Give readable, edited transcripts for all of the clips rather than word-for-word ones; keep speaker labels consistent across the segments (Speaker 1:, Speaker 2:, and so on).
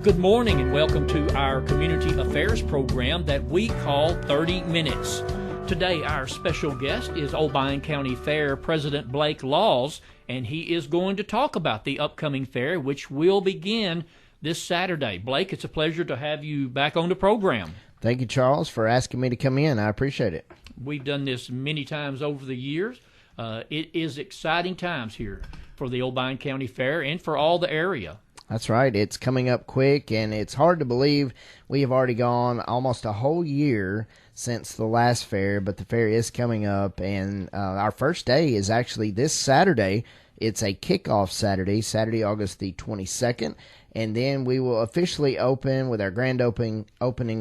Speaker 1: Good morning and welcome to our Community Affairs program that we call 30 Minutes. Today our special guest is Obion County Fair President Blake Laws, and he is going to talk about the upcoming fair, which will begin this Saturday. Blake, it's a pleasure to have you back on the program.
Speaker 2: Thank you, Charles, for asking me to come in. I appreciate it.
Speaker 1: We've done this many times over the years. It is exciting times here for the Obion County Fair and for all the area.
Speaker 2: That's right. It's coming up quick, and it's hard to believe we have already gone almost a whole year since the last fair, but the fair is coming up, and our first day is actually this Saturday. It's a kickoff Saturday, August the 22nd, and then we will officially open with our grand opening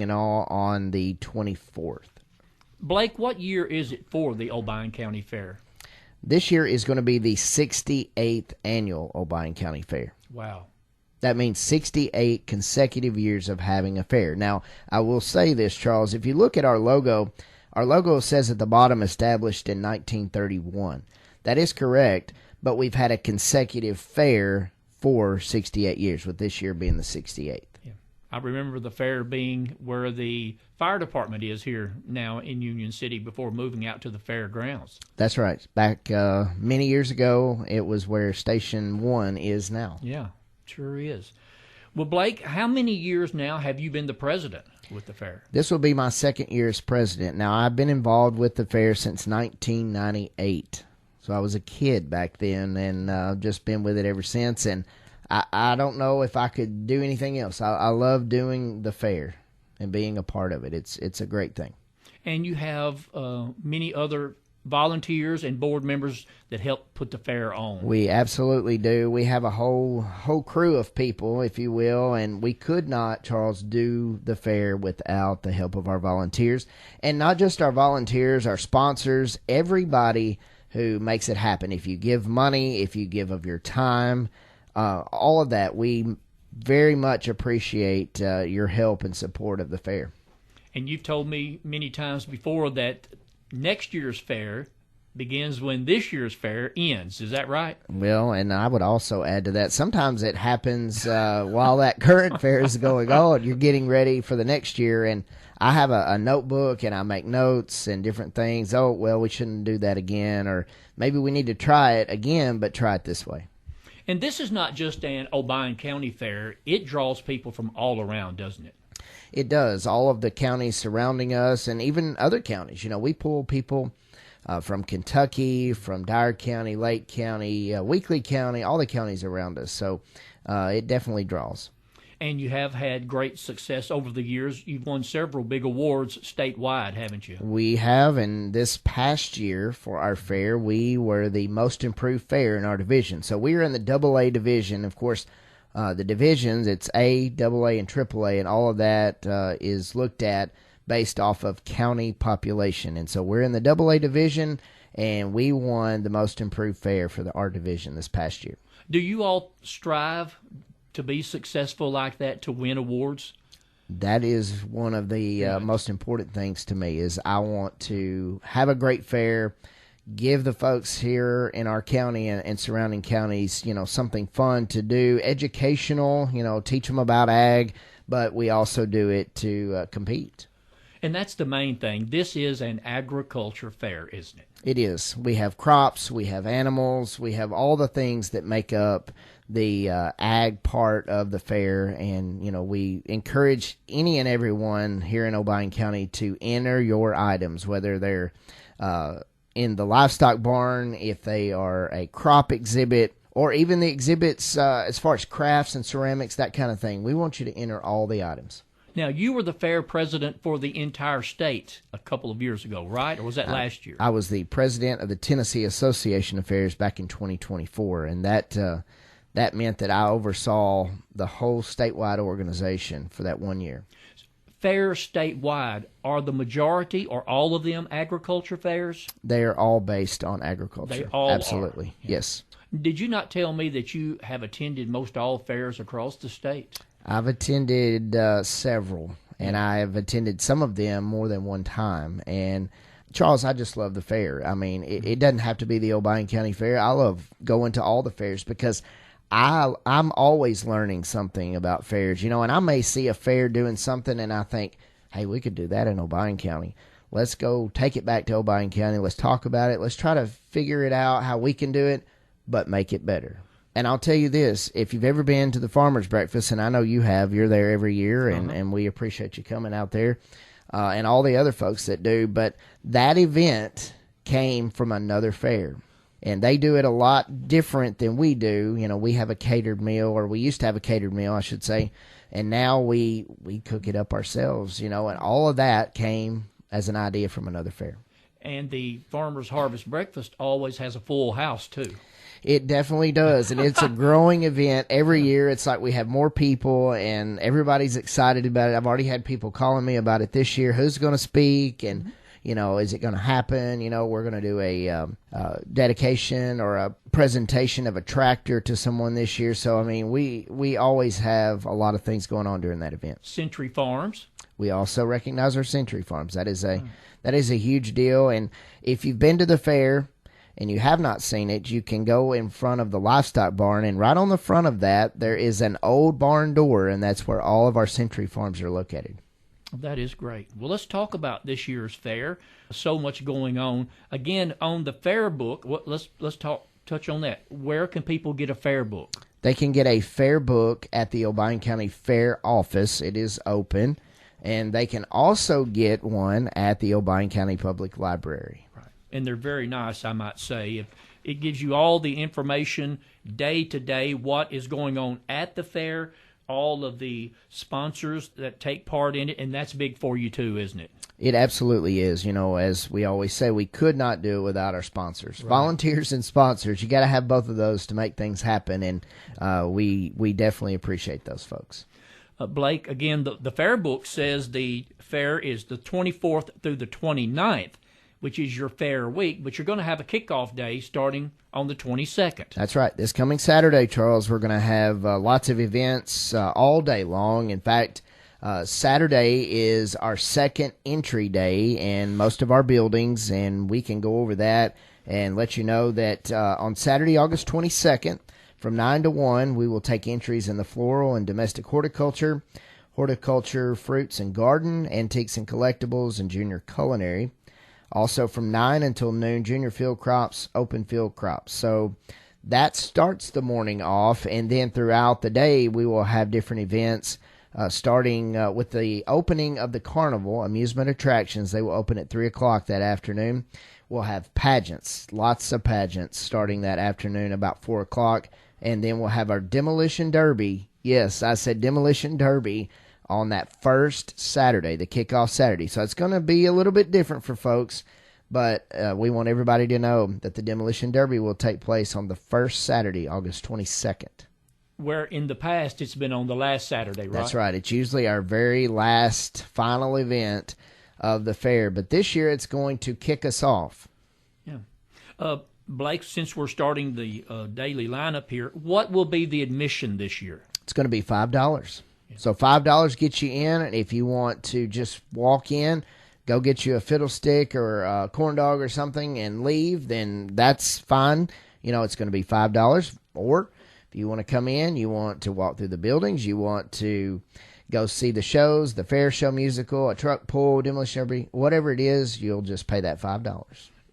Speaker 2: and all on the 24th.
Speaker 1: Blake, what year is it for the Obion County Fair?
Speaker 2: This year is going to be the 68th annual Obion County Fair.
Speaker 1: Wow.
Speaker 2: That means 68 consecutive years of having a fair. Now, I will say this, Charles. If you look at our logo says at the bottom, established in 1931. That is correct, but we've had a consecutive fair for 68 years, with this year being the 68th.
Speaker 1: Yeah. I remember the fair being where the fire department is here now in Union City before moving out to the fairgrounds.
Speaker 2: That's right. Back many years ago, it was where Station 1 is now.
Speaker 1: Yeah. Sure is. Well, Blake, how many years now have you been the president with the fair?
Speaker 2: This will be my second year as president. Now, I've been involved with the fair since 1998. So I was a kid back then, and just been with it ever since. And I don't know if I could do anything else. I love doing the fair and being a part of it. It's a great thing. And
Speaker 1: you have many other volunteers and board members that help put the fair on.
Speaker 2: We absolutely do. We have a whole crew of people, if you will, and we could not, Charles, do the fair without the help of our volunteers. And not just our volunteers, our sponsors, everybody who makes it happen. If you give money, if you give of your time, all of that, we very much appreciate your help and support of the fair.
Speaker 1: And you've told me many times before that next year's fair begins when this year's fair ends. Is that right?
Speaker 2: Well, and I would also add to that, sometimes it happens while that current fair is going on. You're getting ready for the next year, and I have a notebook, and I make notes and different things. Oh, well, we shouldn't do that again, or maybe we need to try it again, but try it this way.
Speaker 1: And this is not just an Obion County Fair. It draws people from all around, doesn't it?
Speaker 2: It does. All of the counties surrounding us, and even other counties. You know, we pull people from Kentucky, from Dyer County, Lake County, Weakley County, all the counties around us. So it definitely draws.
Speaker 1: And you have had great success over the years. You've won several big awards statewide, haven't you?
Speaker 2: We have, and this past year for our fair, we were the most improved fair in our division. So we are in the AA division. Of course, the divisions, it's A, AA, and AAA, and all of that is looked at based off of county population. And so we're in the AA division, and we won the most improved fair for our division this past year.
Speaker 1: Do you all strive to be successful like that, to win awards?
Speaker 2: That is one of the most important things to me, is I want to have a great fair, give the folks here in our county and surrounding counties, something fun to do, educational, teach them about ag, but we also do it to compete.
Speaker 1: And that's the main thing. This is an agriculture fair, isn't it?
Speaker 2: It is. We have crops, we have animals, we have all the things that make up the ag part of the fair, and we encourage any and everyone here in Obion County to enter your items, whether they're in the livestock barn, if they are a crop exhibit, or even the exhibits as far as crafts and ceramics, that kind of thing. We want you to enter all the items.
Speaker 1: Now, you were the fair president for the entire state a couple of years ago, right? Or was that last year?
Speaker 2: I was the president of the Tennessee Association of Fairs back in 2024, and that meant that I oversaw the whole statewide organization for that 1 year.
Speaker 1: Fairs statewide, are the majority or all of them agriculture fairs?
Speaker 2: They are all based on agriculture.
Speaker 1: They all
Speaker 2: Absolutely,
Speaker 1: are.
Speaker 2: Yes.
Speaker 1: Did you not tell me that you have attended most all fairs across the state?
Speaker 2: I've attended several, and I have attended some of them more than one time. And Charles, I just love the fair. I mean, it doesn't have to be the Obion County Fair. I love going to all the fairs because I'm always learning something about fairs, and I may see a fair doing something and I think, hey, we could do that in Obion County. Let's go take it back to Obion County. Let's talk about it. Let's try to figure it out how we can do it, but make it better. And I'll tell you this, if you've ever been to the Farmer's Breakfast, and I know you have, you're there every year, and we appreciate you coming out there, and all the other folks that do, but that event came from another fair. And they do it a lot different than we do. We have a catered meal, or we used to have a catered meal, I should say, and now we cook it up ourselves, and all of that came as an idea from another fair.
Speaker 1: And the Farmer's Harvest Breakfast always has a full house, too.
Speaker 2: It definitely does, and it's a growing event every year. It's like we have more people, and everybody's excited about it. I've already had people calling me about it this year. Who's going to speak, and is it going to happen? We're going to do a dedication or a presentation of a tractor to someone this year. So, we always have a lot of things going on during that event.
Speaker 1: Century Farms.
Speaker 2: We also recognize our Century Farms. That is a huge deal. And if you've been to the fair and you have not seen it, you can go in front of the livestock barn, and right on the front of that, there is an old barn door, and that's where all of our Century Farms are located.
Speaker 1: That is great. Well, let's talk about this year's fair. So much going on. Again, on the fair book, let's touch on that. Where can people get a fair book?
Speaker 2: They can get a fair book at the Obion County Fair office. It is open. And they can also get one at the Obion County Public Library.
Speaker 1: Right. And they're very nice, I might say. It gives you all the information day to day, what is going on at the fair, all of the sponsors that take part in it, and that's big for you too, isn't it?
Speaker 2: It absolutely is. As we always say, we could not do it without our sponsors. Right. Volunteers and sponsors, you got to have both of those to make things happen, and we definitely appreciate those folks.
Speaker 1: Blake, again, the fair book says the fair is the 24th through the 29th, which is your fair week, but you're going to have a kickoff day starting on the 22nd.
Speaker 2: That's right. This coming Saturday, Charles, we're going to have lots of events all day long. In fact, Saturday is our second entry day in most of our buildings, and we can go over that and let you know that on Saturday, August 22nd, from 9 to 1, we will take entries in the floral and domestic horticulture, fruits and garden, antiques and collectibles, and junior culinary. Also from 9 until noon, junior field crops, open field crops. So that starts the morning off, and then throughout the day, we will have different events, starting with the opening of the carnival, amusement attractions. They will open at 3 o'clock that afternoon. We'll have pageants, lots of pageants, starting that afternoon about 4 o'clock. And then we'll have our Demolition Derby. Yes, I said Demolition Derby on that first Saturday, the kickoff Saturday. So it's going to be a little bit different for folks, but we want everybody to know that the Demolition Derby will take place on the first Saturday, August 22nd.
Speaker 1: Where in the past it's been on the last Saturday, right?
Speaker 2: That's right. It's usually our very last final event of the fair, but this year it's going to kick us off.
Speaker 1: Yeah. Blake, since we're starting the daily lineup here, what will be the admission this year?
Speaker 2: It's going to be $5. Yeah. So $5 gets you in, and if you want to just walk in, go get you a fiddlestick or a corn dog or something and leave, then that's fine. It's going to be $5. Or if you want to come in, you want to walk through the buildings, you want to go see the shows, the fair show musical, a truck pull, demolition derby, whatever it is, you'll just pay that $5.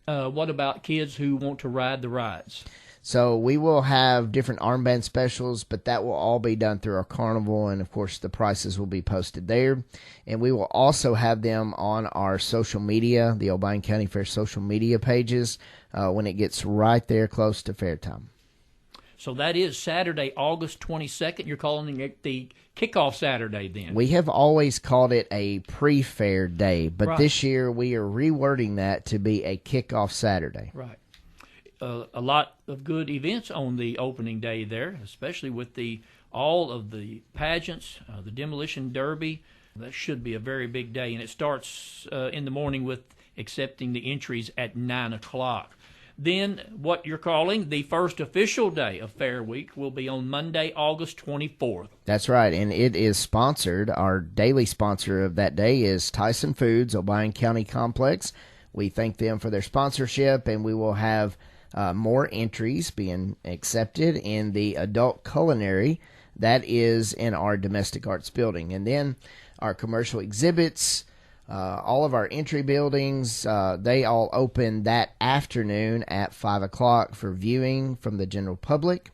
Speaker 1: What about kids who want to ride the rides?
Speaker 2: So we will have different armband specials, but that will all be done through our carnival, and of course the prices will be posted there. And we will also have them on our social media, the Obion County Fair social media pages, when it gets right there close to fair time.
Speaker 1: So that is Saturday, August 22nd. You're calling it the kickoff Saturday then?
Speaker 2: We have always called it a pre-fair day, but
Speaker 1: right.
Speaker 2: This year we are rewording that to be a kickoff Saturday.
Speaker 1: Right. A lot of good events on the opening day there, especially with all of the pageants, the Demolition Derby. That should be a very big day, and it starts in the morning with accepting the entries at 9 o'clock. Then what you're calling the first official day of Fair Week will be on Monday, August 24th.
Speaker 2: That's right, and it is sponsored. Our daily sponsor of that day is Tyson Foods, Obion County Complex. We thank them for their sponsorship, and we will have more entries being accepted in the adult culinary. That is in our domestic arts building. And then our commercial exhibits, all of our entry buildings, they all open that afternoon at 5 o'clock for viewing from the general public.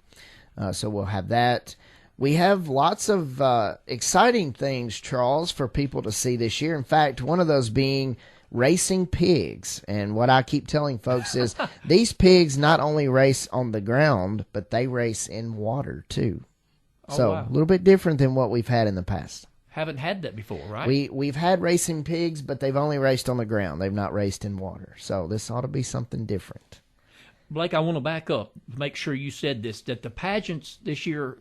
Speaker 2: So we'll have that. We have lots of exciting things, Charles, for people to see this year. In fact, one of those being racing pigs. And what I keep telling folks is these pigs not only race on the ground, but they race in water too. So
Speaker 1: wow.
Speaker 2: A little bit different than what we've had in the past.
Speaker 1: Haven't had that before, right?
Speaker 2: We've had racing pigs, but they've only raced on the ground. They've not raced in water. So this ought to be something different.
Speaker 1: Blake, I want to back up, make sure you said this, that the pageants this year,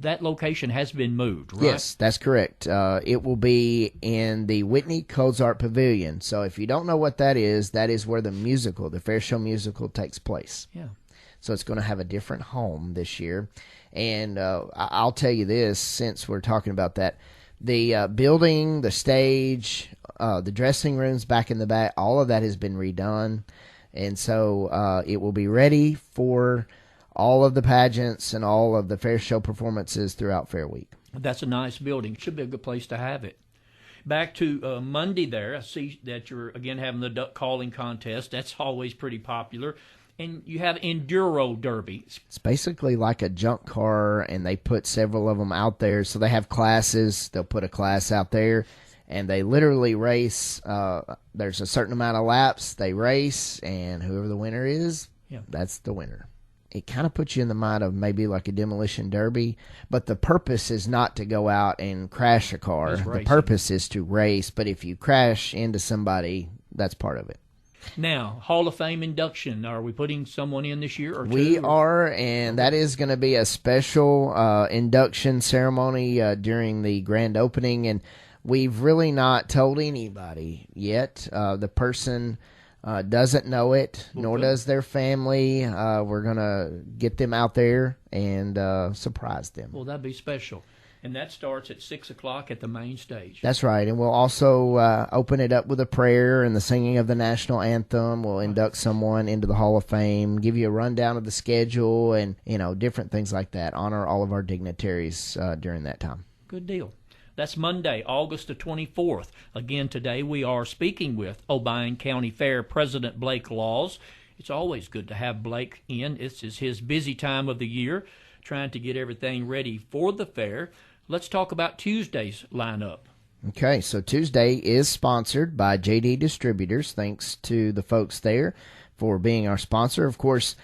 Speaker 1: that location has been moved, right?
Speaker 2: Yes, that's correct. It will be in the Whitney Cozart Pavilion. So if you don't know what that is where the Fair Show musical takes place.
Speaker 1: Yeah.
Speaker 2: So it's going to have a different home this year. And I'll tell you this, since we're talking about that, the building, the stage, the dressing rooms back in the back, all of that has been redone. And so it will be ready for all of the pageants and all of the Fair Show performances throughout Fair Week.
Speaker 1: That's a nice building. Should be a good place to have it. Back to Monday there, I see that you're, again, having the duck calling contest. That's always pretty popular. And you have Enduro Derby.
Speaker 2: It's basically like a junk car, and they put several of them out there. So they have classes. They'll put a class out there. And they literally race. There's a certain amount of laps they race, and whoever the winner is, that's the winner. It kind of puts you in the mind of maybe like a demolition derby, but the purpose is not to go out and crash a car. The purpose is to race, but if you crash into somebody, that's part of it.
Speaker 1: Now, Hall of Fame induction. Are we putting someone in this year or two?
Speaker 2: We are, and that is going to be a special induction ceremony during the grand opening, and we've really not told anybody yet. The person doesn't know it, nor does their family. We're going to get them out there and surprise them.
Speaker 1: Well, that'd be special. And that starts at 6 o'clock at the main stage.
Speaker 2: That's right. And we'll also open it up with a prayer and the singing of the national anthem. We'll induct someone into the Hall of Fame, give you a rundown of the schedule and, different things like that. Honor all of our dignitaries during that time.
Speaker 1: Good deal. That's Monday, August the 24th. Again, today we are speaking with Obion County Fair President Blake Laws. It's always good to have Blake in. This is his busy time of the year, trying to get everything ready for the fair. Let's talk about Tuesday's lineup.
Speaker 2: Okay, so Tuesday is sponsored by JD Distributors. Thanks to the folks there for being our sponsor. Of course,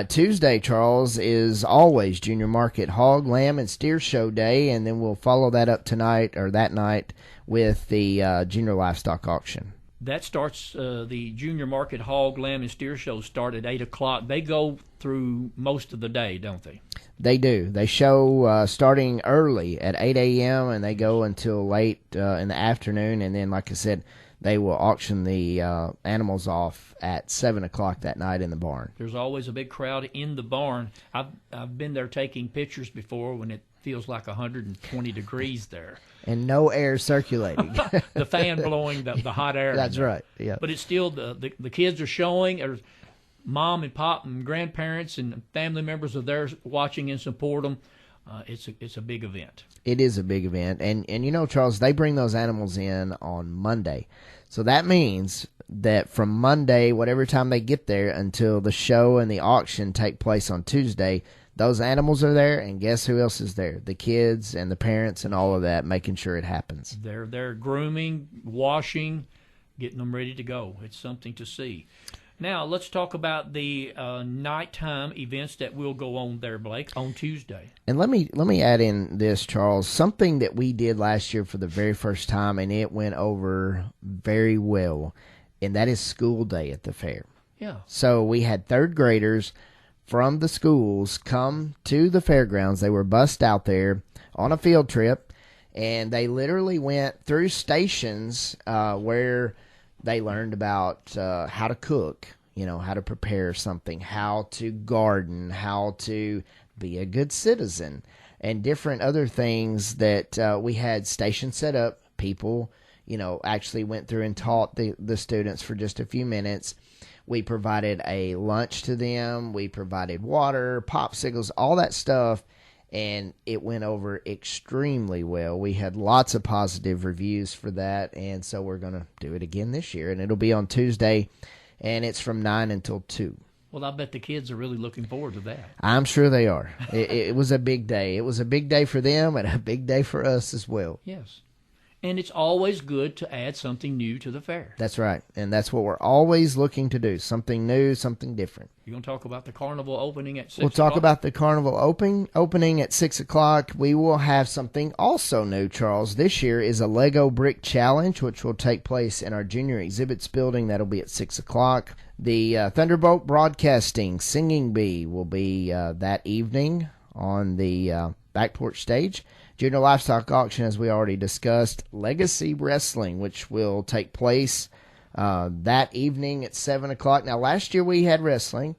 Speaker 2: Tuesday, Charles, is always Junior Market Hog, Lamb, and Steer Show Day, and then we'll follow that up that night with the Junior Livestock Auction.
Speaker 1: That starts, the Junior Market Hog, Lamb, and Steer Shows start at 8 o'clock. They go through most of the day, don't they?
Speaker 2: They do. They show starting early at 8 a.m. and they go until late in the afternoon. And then, like I said, they will auction the animals off at 7 o'clock that night in the barn.
Speaker 1: There's always a big crowd in the barn. I've been there taking pictures before when it feels like 120 degrees there.
Speaker 2: And no air circulating.
Speaker 1: The fan blowing the hot air.
Speaker 2: That's right, yeah.
Speaker 1: But it's still, the kids are showing, or mom and pop and grandparents and family members are there watching and support them. It's a big event.
Speaker 2: It is a big event. And Charles, they bring those animals in on Monday. So that means that from Monday, whatever time they get there, until the show and the auction take place on Tuesday, those animals are there, and guess who else is there? The kids and the parents and all of that, making sure it happens.
Speaker 1: They're grooming, washing, getting them ready to go. It's something to see. Now, let's talk about the nighttime events that will go on there, Blake, on Tuesday.
Speaker 2: And let me add in this, Charles, something that we did last year for the very first time, and it went over very well, and that is school day at the fair.
Speaker 1: Yeah.
Speaker 2: So we had third graders from the schools come to the fairgrounds. They were bussed out there on a field trip, and they literally went through stations where they learned about how to cook, how to prepare something, how to garden, how to be a good citizen, and different other things that we had stations set up. People, actually went through and taught the students for just a few minutes. We provided a lunch to them. We provided water, popsicles, all that stuff, and it went over extremely well. We had lots of positive reviews for that, and so we're going to do it again this year, and it'll be on Tuesday, and it's from 9 until 2.
Speaker 1: Well, I bet the kids are really looking forward to that.
Speaker 2: I'm sure they are. It was a big day. It was a big day for them and a big day for us as well.
Speaker 1: Yes. And it's always good to add something new to the fair.
Speaker 2: That's right. And that's what we're always looking to do. Something new, something different.
Speaker 1: You're going to talk about the carnival opening at 6
Speaker 2: We'll talk about the carnival opening at 6 o'clock. We will have something also new, Charles. This year is a Lego Brick Challenge, which will take place in our Junior Exhibits building. That'll be at 6 o'clock. The Thunderbolt Broadcasting Singing Bee will be that evening on the back porch stage. Junior Livestock Auction, as we already discussed. Legacy Wrestling, which will take place that evening at 7 o'clock. Now, last year we had wrestling.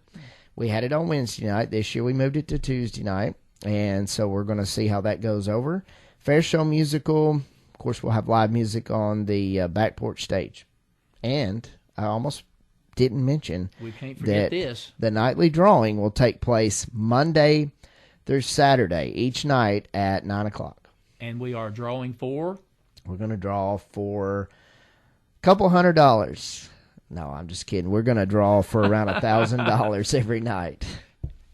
Speaker 2: We had it on Wednesday night. This year we moved it to Tuesday night. And so we're going to see how that goes over. Fair Show Musical. Of course, we'll have live music on the back porch stage. And I almost didn't mention
Speaker 1: we can't forget
Speaker 2: that
Speaker 1: this.
Speaker 2: The nightly drawing will take place Monday through Saturday, each night at 9 o'clock.
Speaker 1: And we are drawing for?
Speaker 2: We're going to draw for a couple $100. No, I'm just kidding. We're going to draw for around $1,000 every night.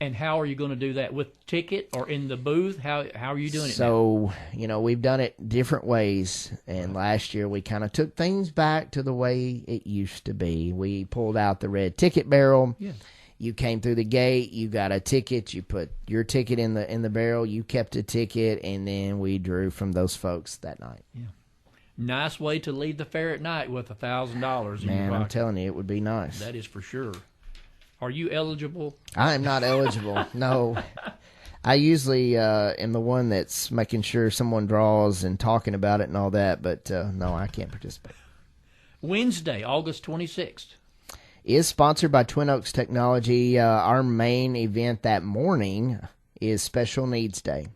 Speaker 1: And how are you going to do that? With ticket or in the booth? How are you doing it
Speaker 2: So, we've done it different ways. And last year we kind of took things back to the way it used to be. We pulled out the red ticket barrel.
Speaker 1: Yeah.
Speaker 2: You came through the gate, you got a ticket, you put your ticket in the barrel, you kept a ticket, and then we drew from those folks that night.
Speaker 1: Yeah. Nice way to leave the fair at night with $1,000 in your
Speaker 2: Man,
Speaker 1: pocket.
Speaker 2: I'm telling you, it would be nice.
Speaker 1: That is for sure. Are you eligible?
Speaker 2: I am not eligible. No. I usually am the one that's making sure someone draws and talking about it and all that, but no, I can't participate.
Speaker 1: Wednesday, August 26th.
Speaker 2: Is sponsored by Twin Oaks Technology. Our main event that morning is Special Needs Day.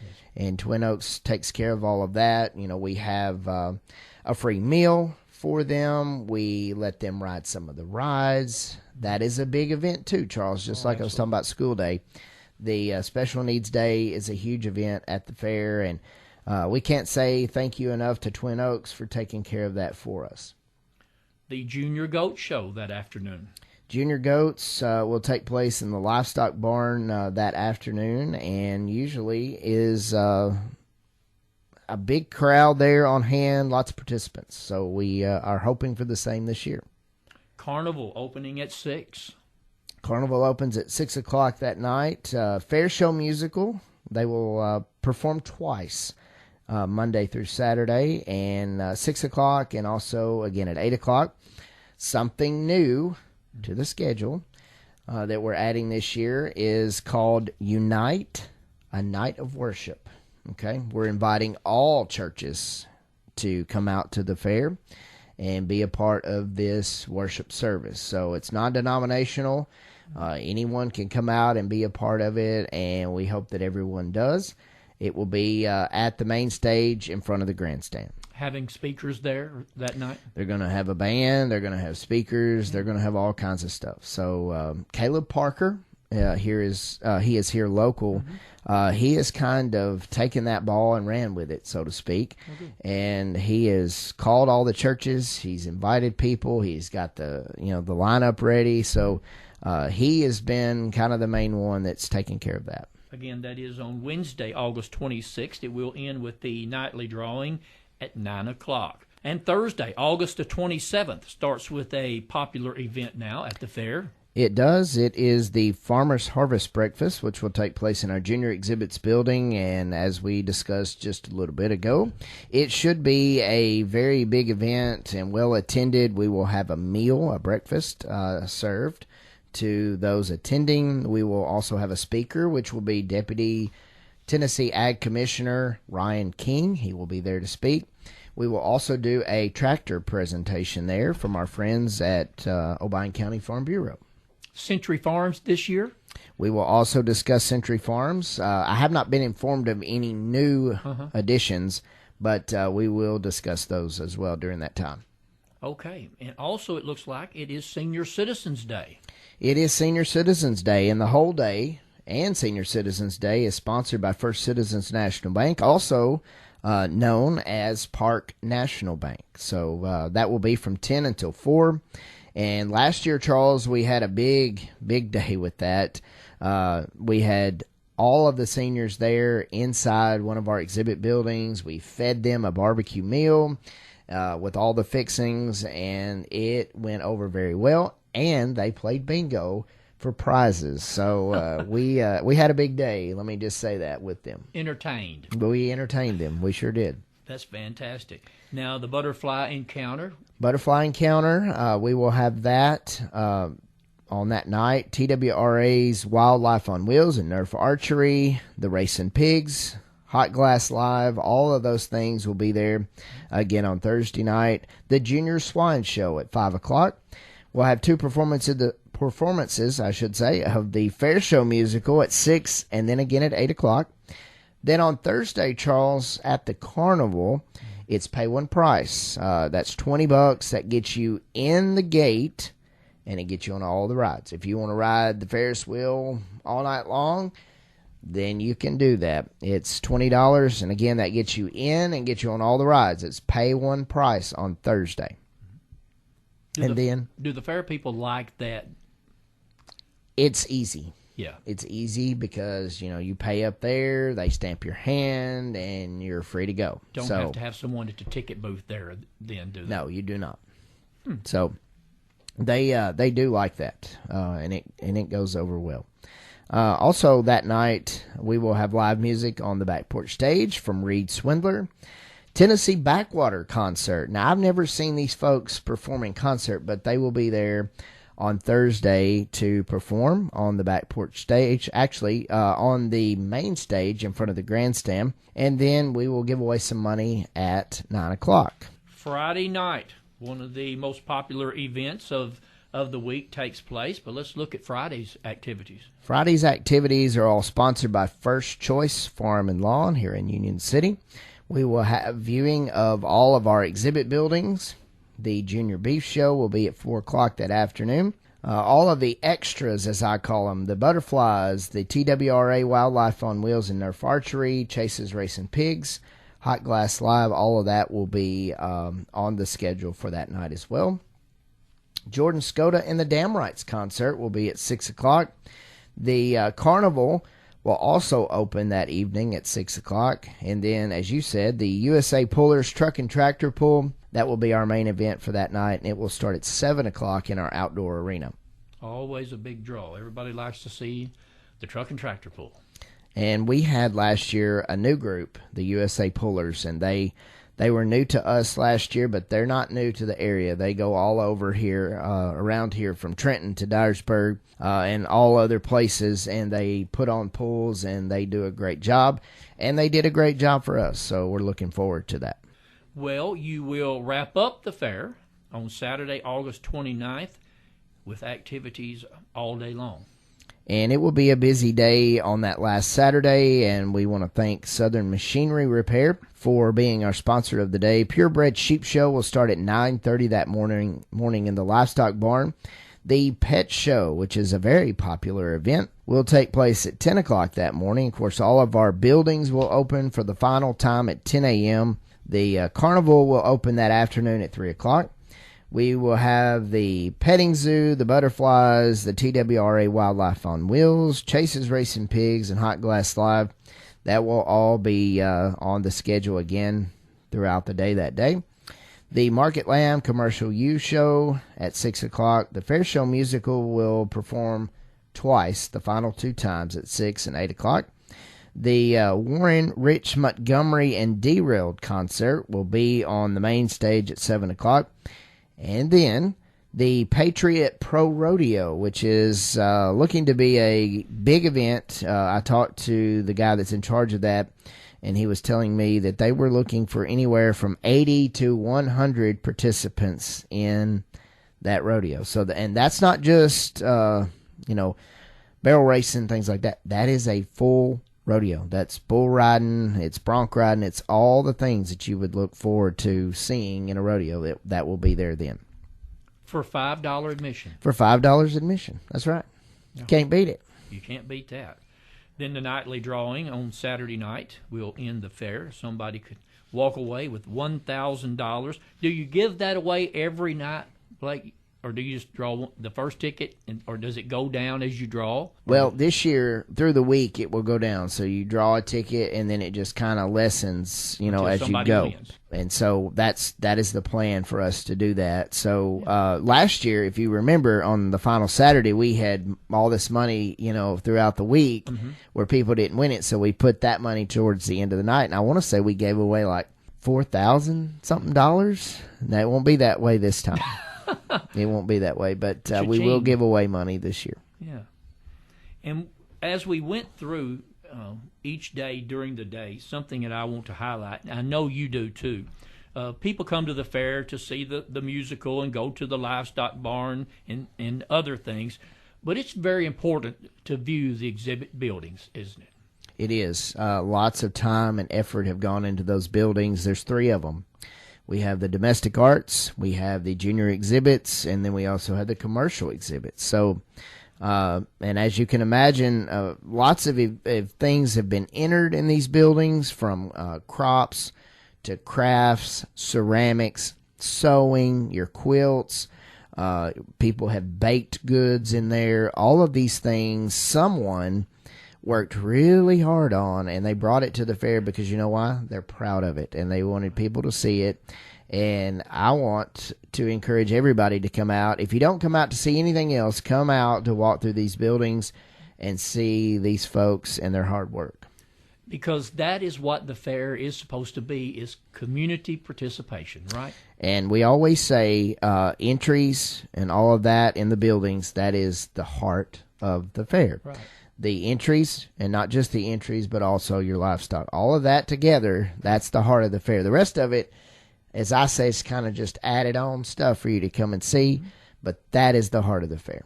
Speaker 2: Yes. And Twin Oaks takes care of all of that. We have a free meal for them. We let them ride some of the rides. That is a big event too, Charles, just like absolutely. I was talking about School Day. The Special Needs Day is a huge event at the fair, and we can't say thank you enough to Twin Oaks for taking care of that for us.
Speaker 1: The Junior Goat Show that afternoon.
Speaker 2: Junior Goats will take place in the Livestock Barn that afternoon, and usually is a big crowd there on hand, lots of participants. So we are hoping for the same this year.
Speaker 1: Carnival opening at 6.
Speaker 2: Carnival opens at 6 o'clock that night. Fair Show Musical, they will perform twice. Monday through Saturday, and 6 o'clock, and also again at 8 o'clock. Something new to the schedule that we're adding this year is called Unite, a Night of Worship. Okay, we're inviting all churches to come out to the fair and be a part of this worship service. So it's non-denominational. Anyone can come out and be a part of it, and we hope that everyone does. It will be at the main stage in front of the grandstand. Having
Speaker 1: speakers there that night?
Speaker 2: They're going to have a band. They're going to have speakers. They're going to have all kinds of stuff. So Caleb Parker, he is here local. Mm-hmm. He has kind of taken that ball and ran with it, so to speak. Okay. And he has called all the churches. He's invited people. He's got the lineup ready. So he has been kind of the main one that's taking care of that.
Speaker 1: Again, that is on Wednesday, August 26th. It will end with the nightly drawing at 9 o'clock. And Thursday, August the 27th, starts with a popular event now at the fair.
Speaker 2: It does. It is the Farmer's Harvest Breakfast, which will take place in our Junior Exhibits building. And as we discussed just a little bit ago, it should be a very big event and well attended. We will have a meal, a breakfast served to those attending. We will also have a speaker, which will be Deputy Tennessee Ag Commissioner Ryan King. He will be there to speak. We will also do a tractor presentation there from our friends at Obion County Farm Bureau.
Speaker 1: Century Farms this year?
Speaker 2: We will also discuss Century Farms. I have not been informed of any new additions, but we will discuss those as well during that time.
Speaker 1: Okay. And also it looks like it is Senior Citizens Day.
Speaker 2: It is Senior Citizens Day, and the whole day and Senior Citizens Day is sponsored by First Citizens National Bank, also known as Park National Bank. So that will be from 10 until 4. And last year, Charles, we had a big day with that. We had all of the seniors there inside one of our exhibit buildings. We fed them a barbecue meal with all the fixings, and it went over very well. And they played bingo for prizes. So we had a big day, let me just say that, with them.
Speaker 1: Entertained.
Speaker 2: We entertained them. We sure did.
Speaker 1: That's fantastic. Now, the Butterfly Encounter.
Speaker 2: Butterfly Encounter, we will have that on that night. TWRA's Wildlife on Wheels and Nerf Archery, the Racing Pigs, Hot Glass Live, all of those things will be there again on Thursday night. The Junior Swine Show at 5 o'clock. We'll have two performances, I should say, of the Fair Show musical at 6 and then again at 8 o'clock. Then on Thursday, Charles, at the Carnival, it's pay one price. That's $20. That gets you in the gate, and it gets you on all the rides. If you want to ride the Ferris wheel all night long, then you can do that. It's $20, and again, that gets you in and gets you on all the rides. It's pay one price on Thursday. Do
Speaker 1: the fair people like that?
Speaker 2: It's easy.
Speaker 1: Yeah.
Speaker 2: It's easy because, you pay up there, they stamp your hand, and you're free to go.
Speaker 1: Don't have to have someone at the ticket booth there then, do they?
Speaker 2: No, you do not. So they do like that, and it goes over well. Also that night, we will have live music on the back porch stage from Reed Swindler. Tennessee Backwater Concert. Now, I've never seen these folks perform in concert, but they will be there on Thursday to perform on the back porch stage, actually on the main stage in front of the grandstand, and then we will give away some money at 9 o'clock.
Speaker 1: Friday night, one of the most popular events of the week takes place, but let's look at Friday's activities.
Speaker 2: Friday's activities are all sponsored by First Choice Farm and Lawn here in Union City. We will have viewing of all of our exhibit buildings. The Junior Beef Show will be at 4 o'clock that afternoon. All of the extras, as I call them, the Butterflies, the TWRA Wildlife on Wheels and Nerf Archery, Chase's Racing Pigs, Hot Glass Live, all of that will be on the schedule for that night as well. Jordan Skoda and the Damrights concert will be at 6 o'clock. The Carnival will also open that evening at 6 o'clock. And then, as you said, the USA Pullers Truck and Tractor Pull, that will be our main event for that night, and it will start at 7 o'clock in our outdoor arena.
Speaker 1: Always a big draw. Everybody likes to see the Truck and Tractor Pull.
Speaker 2: And we had last year a new group, the USA Pullers, and they were new to us last year, but they're not new to the area. They go all over here, around here, from Trenton to Dyersburg and all other places, and they put on pulls, and they do a great job. And they did a great job for us, so we're looking forward to that.
Speaker 1: Well, you will wrap up the fair on Saturday, August 29th, with activities all day long.
Speaker 2: And it will be a busy day on that last Saturday, and we want to thank Southern Machinery Repair for being our sponsor of the day. Purebred Sheep Show will start at 9:30 that morning in the Livestock Barn. The Pet Show, which is a very popular event, will take place at 10 o'clock that morning. Of course, all of our buildings will open for the final time at 10 a.m. The Carnival will open that afternoon at 3 o'clock. We will have the petting zoo, the Butterflies, the TWRA Wildlife on Wheels, Chase's Racing Pigs, and Hot Glass Live. That will all be on the schedule again throughout the day that day. The Market Lamb Commercial U Show at 6 o'clock. The Fair Show Musical will perform twice, the final two times at 6 and 8 o'clock. The Warren, Rich, Montgomery, and Derailed concert will be on the main stage at 7 o'clock. And then the Patriot Pro Rodeo, which is looking to be a big event. I talked to the guy that's in charge of that, and he was telling me that they were looking for anywhere from 80 to 100 participants in that rodeo. So, and that's not just, barrel racing, things like that. That is a full rodeo. That's bull riding, it's bronc riding, it's all the things that you would look forward to seeing in a rodeo that will be there then.
Speaker 1: For $5 admission.
Speaker 2: For $5 admission. That's right. You can't beat it.
Speaker 1: You can't beat that. Then the nightly drawing on Saturday night will end the fair. Somebody could walk away with $1,000. Do you give that away every night, Blake? Or do you just draw the first ticket, or does it go down as you draw?
Speaker 2: Well, this year, through the week, it will go down. So you draw a ticket, and then it just kind of lessens, as you go.
Speaker 1: Wins.
Speaker 2: And so that is the plan for us to do that. So last year, if you remember, on the final Saturday, we had all this money, throughout the week where people didn't win it. So we put that money towards the end of the night. And I want to say we gave away like $4,000-something. Now, it won't be that way this time. It won't be that way, but we will give away money this year.
Speaker 1: Yeah. And as we went through each day during the day, something that I want to highlight, and I know you do too, people come to the fair to see the musical and go to the livestock barn and other things, but it's very important to view the exhibit buildings, isn't it?
Speaker 2: It is. Lots of time and effort have gone into those buildings. There's 3 of them. We have the domestic arts, we have the junior exhibits, and then we also have the commercial exhibits. So, and as you can imagine, lots of things have been entered in these buildings, from crops to crafts, ceramics, sewing, your quilts. People have baked goods in there. All of these things, someone worked really hard on, and they brought it to the fair because you know why? They're proud of it, and they wanted people to see it. And I want to encourage everybody to come out. If you don't come out to see anything else, come out to walk through these buildings and see these folks and their hard work.
Speaker 1: Because that is what the fair is supposed to be, is community participation, right?
Speaker 2: And we always say entries and all of that in the buildings, that is the heart of the fair.
Speaker 1: Right.
Speaker 2: The entries, and not just the entries, but also your livestock. All of that together, that's the heart of the fair. The rest of it, as I say, is kind of just added on stuff for you to come and see, but that is the heart of the fair.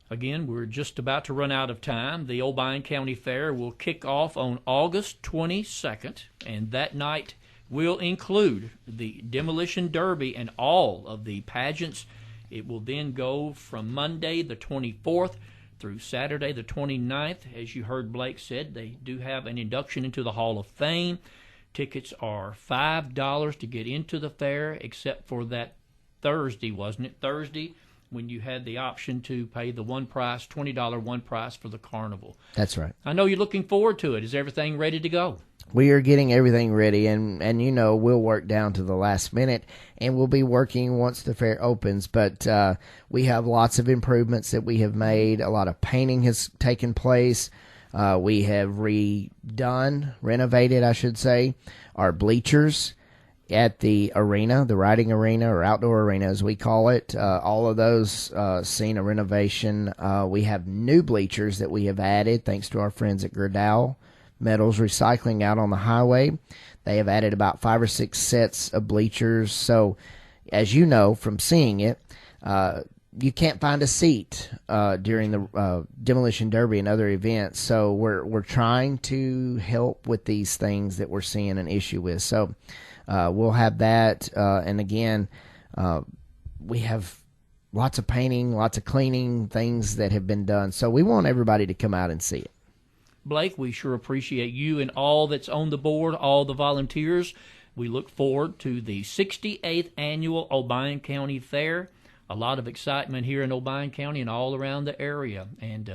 Speaker 1: Again, we're just about to run out of time. The Obion County Fair will kick off on August 22nd, and that night will include the Demolition Derby and all of the pageants. It will then go from Monday the 24th through Saturday the 29th. As you heard Blake said, they do have an induction into the Hall of Fame. Tickets are $5 to get into the fair, except for that Thursday, wasn't it? Thursday, when you had the option to pay the $20 one price for the carnival.
Speaker 2: That's right.
Speaker 1: I know you're looking forward to it. Is everything ready to go?
Speaker 2: We are getting everything ready, and we'll work down to the last minute, and we'll be working once the fair opens. But we have lots of improvements that we have made. A lot of painting has taken place. We have renovated, I should say, our bleachers at the arena, the riding arena or outdoor arena as we call it. All of those seen a renovation. We have new bleachers that we have added thanks to our friends at Gerdau Metals Recycling out on the highway. They have added about 5 or 6 sets of bleachers. So, as you know from seeing it, you can't find a seat during the Demolition Derby and other events. So we're trying to help with these things that we're seeing an issue with. So we'll have that, and again, we have lots of painting, lots of cleaning, things that have been done. So we want everybody to come out and see it.
Speaker 1: Blake, we sure appreciate you and all that's on the board, all the volunteers. We look forward to the 68th Annual Obion County Fair. A lot of excitement here in Obion County and all around the area, and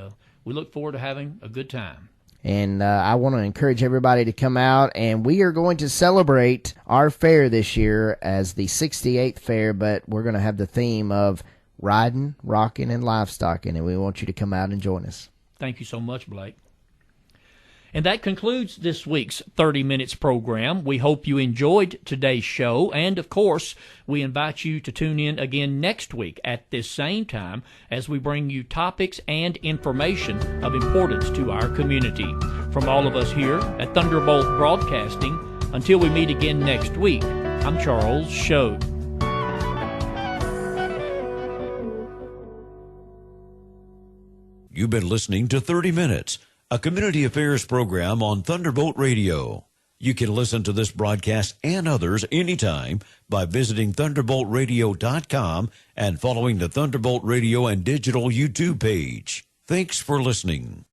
Speaker 1: we look forward to having a good time.
Speaker 2: And I want to encourage everybody to come out, and we are going to celebrate our fair this year as the 68th fair, but we're going to have the theme of riding, rocking, and livestocking, and we want you to come out and join us.
Speaker 1: Thank you so much, Blake. And that concludes this week's 30 Minutes program. We hope you enjoyed today's show, and of course, we invite you to tune in again next week at this same time as we bring you topics and information of importance to our community. From all of us here at Thunderbolt Broadcasting, until we meet again next week, I'm Charles Choate.
Speaker 3: You've been listening to 30 Minutes, a community affairs program on Thunderbolt Radio. You can listen to this broadcast and others anytime by visiting thunderboltradio.com and following the Thunderbolt Radio and Digital YouTube page. Thanks for listening.